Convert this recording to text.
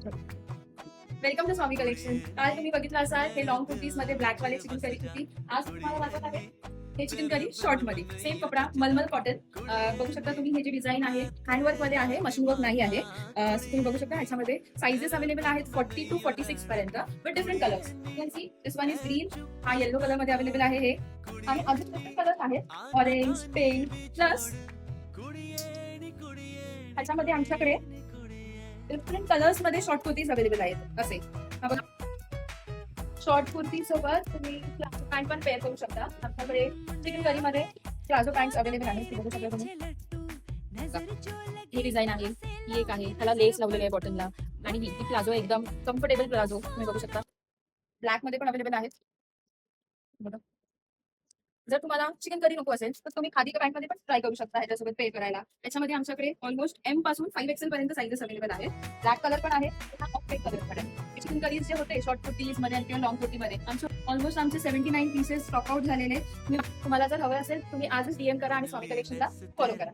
Welcome to Swami collection. काल तुम्ही बघितलं असाल हे लॉंग कुर्तीज मध्ये ब्लॅक वाले चिकन करी होती. आज तुम्हाला दाखवत आहे हे चिकन करी शॉर्ट मध्ये. सेम कपडा मलमल कॉटन. बघू शकता तुम्ही हे जे डिझाईन आहे हँडवर्क मध्ये आहे, मशीन वर्क नाही आहे. तुम्ही बघू शकता ह्याच्यामध्ये साइजेस अवेलेबल आहेत 40 to 46 पर्यंत with different colours. You can see this one is green, हा येलो कलर मध्ये अवेलेबल आहे हे, आणि अजून डिफरंट कलर्स आहेत ऑरेंज, पिंक प्लस ह्याच्यामध्ये आमच्याकडे डिफरंट कलर्स मध्ये शॉर्ट कुर्तीज अवेलेबल आहेत. असे शॉर्ट कुर्ती सोबत तुम्ही प्लाझो पॅन्ट पण पेअर करू शकता. आमच्याकडे चिकन करी मध्ये प्लाझो पॅन्ट अवेलेबल आहेत. ते बघू शकता तुम्ही. ही डिझाईन आहे, ही एक आहे, त्याला लेस लावलेली आहे बॉटमला, आणि ही प्लाझो एकदम कम्फर्टेबल प्लाझो तुम्ही बघू शकता. ब्लॅक मध्ये पण अवेलेबल आहेत. जर तुम्हाला चिकन करी नको असेल तर तुम्ही खादी पॅन्ट मध्ये पण ट्राय करू शकता ह्याच्यासोबत पेअर करायला. त्याच्यामध्ये आमच्याकडे ऑलमोस्ट एम पासून 5XL पर्यंत साइजेस अवेलेबल आहेत. ब्लॅक कलर पण आहे, ऑफ कलर पण आहे. चिकन करीज जे होते शॉर्ट कुर्तीज मध्ये किंवा लॉंग कुर्तीमध्ये ऑलमोस्ट आमचे 79 पीसेस स्टॉक आउट झालेले. तुम्हाला जर हवे असेल तुम्ही आजच DM करा आणि स्वामी कलेक्शनला फॉलो करा.